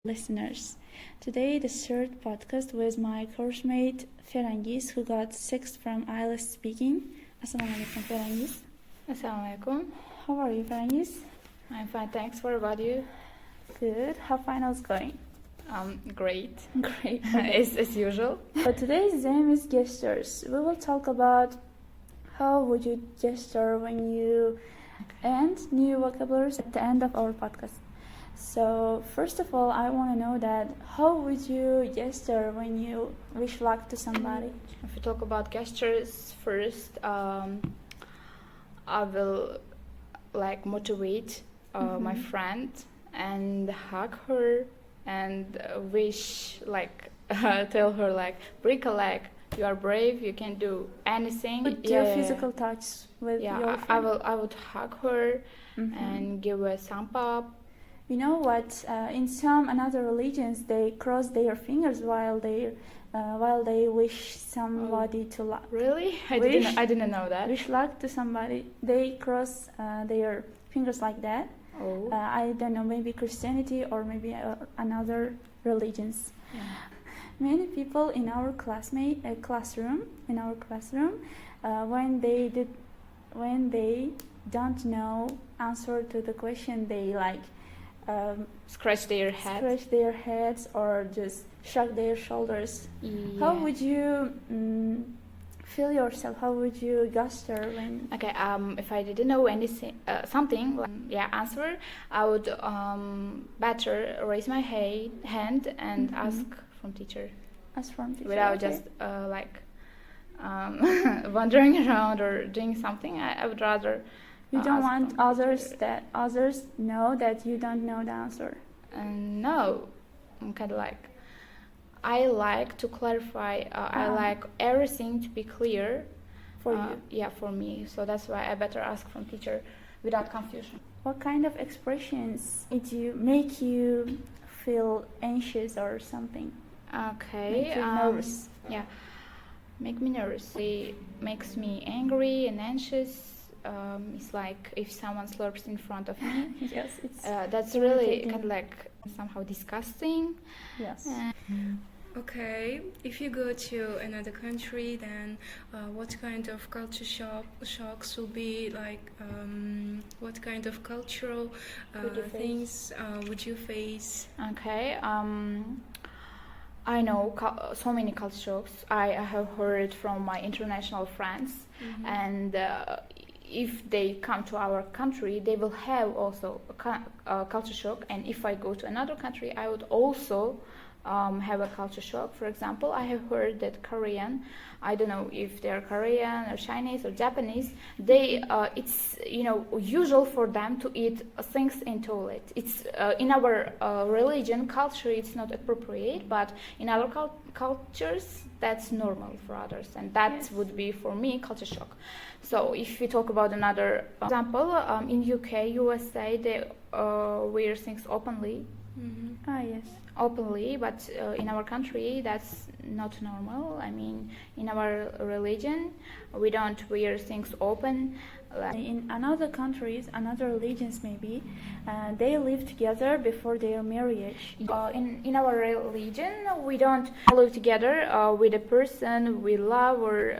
listeners. Today, the third podcast with my course mate Ferengiz, who got sixth from IELTS speaking. Assalamu alaikum, Ferengiz. Assalamu alaikum. How are you, Ferengiz? I'm fine, thanks. What about you? Good. How finals going? Great. Great. as usual. But today's theme is gestures. We will talk about how would you gesture when you end new vocabularies at the end of our podcast. So first of all, I want to know that how would you gesture when you wish luck to somebody? If we talk about gestures first, I will motivate my friend and hug her and wish tell her break a leg. You are brave. You can do anything. With your physical touch with your friend. I would hug her and give her a thumb up. You know what? In some another religions, they cross their fingers while they wish somebody to luck. Really? I didn't know that. Wish luck to somebody. They cross their fingers like that. Oh. I don't know. Maybe Christianity or maybe another religions. Yeah. Many people in our classroom, when they don't know answer to the question, they scratch their heads or just shrug their shoulders. Yeah. How would you feel yourself? How would you gesture when? Okay. If I didn't know anything, answer, I would better raise my hand and ask from teacher. Ask from teacher. Without just wandering around or doing something. I would rather. You don't want others know that you don't know the answer. No, I'm kind of I like to clarify. I like everything to be clear. For you? Yeah, for me. So that's why I better ask from teacher without confusion. What kind of expressions make you feel anxious or something? Okay. Make you nervous? Yeah, make me nervous. It makes me angry and anxious. It's like if someone slurps in front of me. Yes, it's that's really kind of somehow disgusting. Yes. Okay, if you go to another country, then what kind of culture shocks will be what kind of cultural things would you face? Okay. I know so many culture shocks. I have heard from my international friends, and if they come to our country, they will have also a culture shock. And if I go to another country, I would also have a culture shock. For example, I have heard that Korean, I don't know if they're Korean or Chinese or Japanese, it's usual for them to eat things in toilet. It's in our religion culture, it's not appropriate, but in other cultures that's normal for others, and that would be for me culture shock. So if we talk about another example, in UK, USA, they wear things openly. Yes. Openly, but in our country that's not normal. I mean, in our religion we don't wear things open. In another countries, another religions maybe, they live together before their marriage. In our religion we don't live together with a person we love or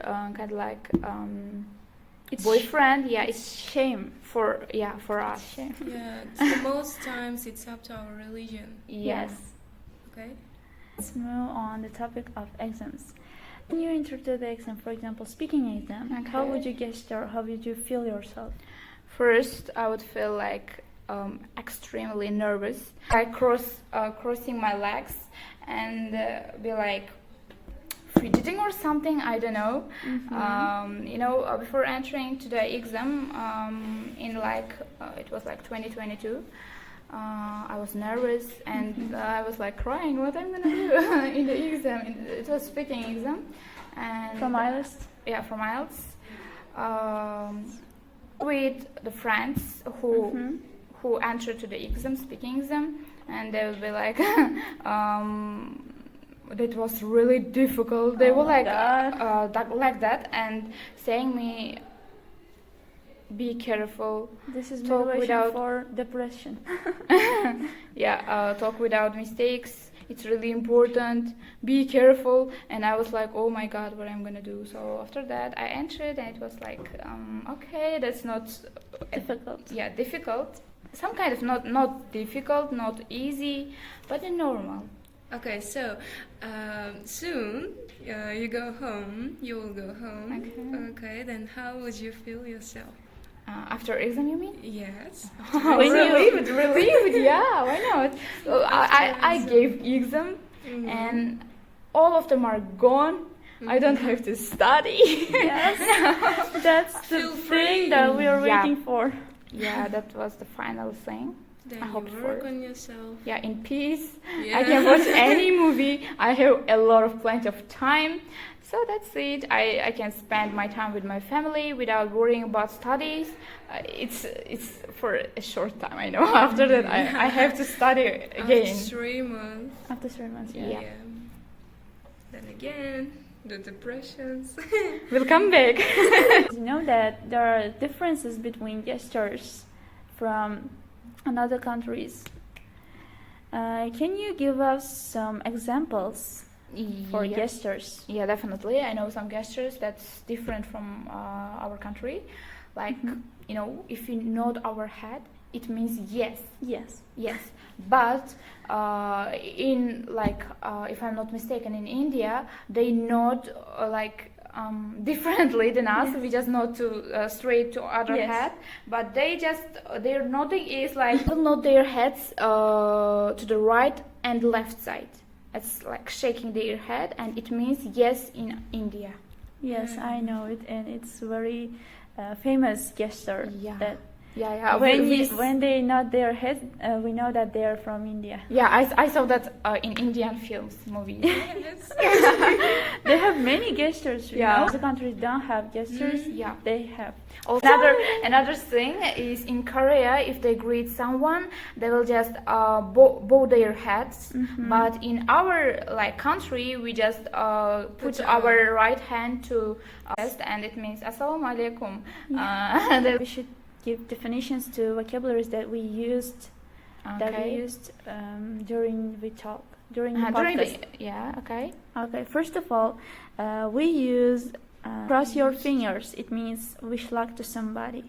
it's boyfriend. It's shame for us. Shame. Yeah, so most times it's up to our religion. Yes. Okay. Let's move on the topic of exams. When you enter to the exam, for example, speaking exam, how would you gesture? How would you feel yourself? First, I would feel extremely nervous. I crossing my legs and be fidgeting or something. I don't know. Before entering to the exam, in it was 2022. I was nervous and I was crying. What I'm gonna do in the exam? It was speaking exam. And from IELTS? Yeah, from IELTS. With the friends who enter to the exam, speaking exam, and they will be that was really difficult. They were like that and saying me be careful. This is Talk motivation without- for depression. Talk without mistakes. It's really important. Be careful. And I was like, oh my god, what I'm gonna do? So after that, I entered, and it was like, okay, that's not Difficult. difficult. Some kind of not difficult, not easy, but normal. Okay, so soon you go home. You will go home. Okay, then how would you feel yourself? After exam, you mean? Yes. Relieved, yeah, why not? So I gave exam, and all of them are gone. I don't have to study. Yes, that's the Feel free. thing that we are Yeah. waiting for. Yeah, that was the final thing. Then I hope you for work it. on yourself. Yeah, in peace. Yeah. I can watch any movie. I have a lot of plenty of time. So that's it. I can spend my time with my family without worrying about studies. It's for a short time, I know. After that, I have to study again. After 3 months. After 3 months, yeah. Yeah. Then again, the depressions. We'll come back. You know that there are differences between gestures from another countries. Can you give us some examples for Yeah. gestures? Yeah, definitely. I know some gestures that's different from our country. Like, if you nod our head, it means yes. Yes. Yes, but if I'm not mistaken, in India they nod differently than us. Yes. We just nod to straight to other Yes. head, but their nodding is like they nod their heads to the right and left side. It's like shaking their head, and it means yes in India. Yes, I know it, and it's very famous gesture. Yeah. That Yeah. when they nod their head, we know that they are from India. Yeah, I saw that in Indian films, movies. Yes. They have many gestures. Yeah. Other countries don't have gestures. Yeah. They have. Also, another thing is in Korea, if they greet someone, they will just bow their heads. But in our country, we just put our right hand to chest, and it means Assalamu alaikum. We should give definitions to vocabularies that we used during the talk during the podcast. Okay, first of all, we use cross your fingers. It means wish luck to somebody.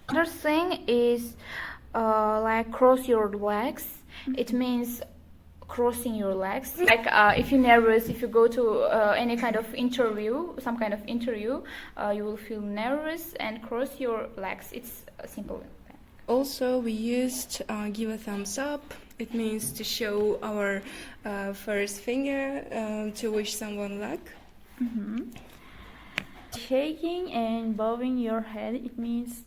Another thing is cross your legs. It means crossing your legs. If you're nervous, if you go to any kind of interview, some kind of interview, you will feel nervous and cross your legs. It's simple. Also, we used give a thumbs up. It means to show our first finger to wish someone luck. Shaking and bowing your head. It means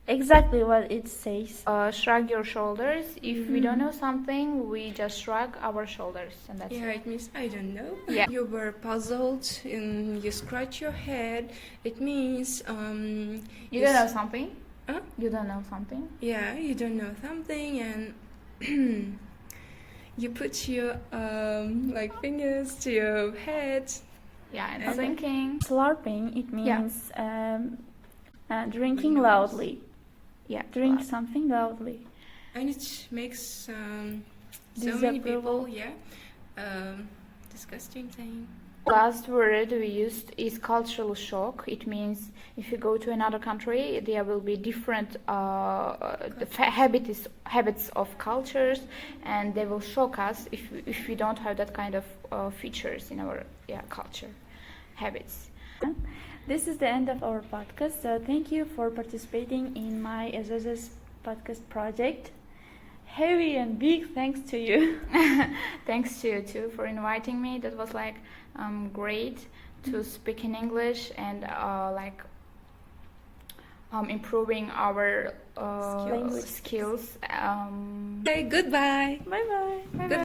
exactly what it says. Shrug your shoulders. If we don't know something, we just shrug our shoulders, and that's Yeah, it means I don't know. Yeah. You were puzzled and you scratch your head. It means You don't know something? Huh? You don't know something? Yeah, you don't know something, and you put your fingers to your head. Yeah, and thinking. Slurping. It means drinking loudly. Yeah, Drink something loudly. And it makes so many people, disgusting thing. Last word we used is cultural shock. It means if you go to another country, there will be different habits of cultures, and they will shock us if we don't have that kind of features in our culture, habits. This is the end of our podcast. So thank you for participating in my E'zoza's Podcast project. Heavy and big thanks to you. Thanks to you too for inviting me. That was great to speak in English and improving our Language skills. Okay, goodbye. Bye bye. Good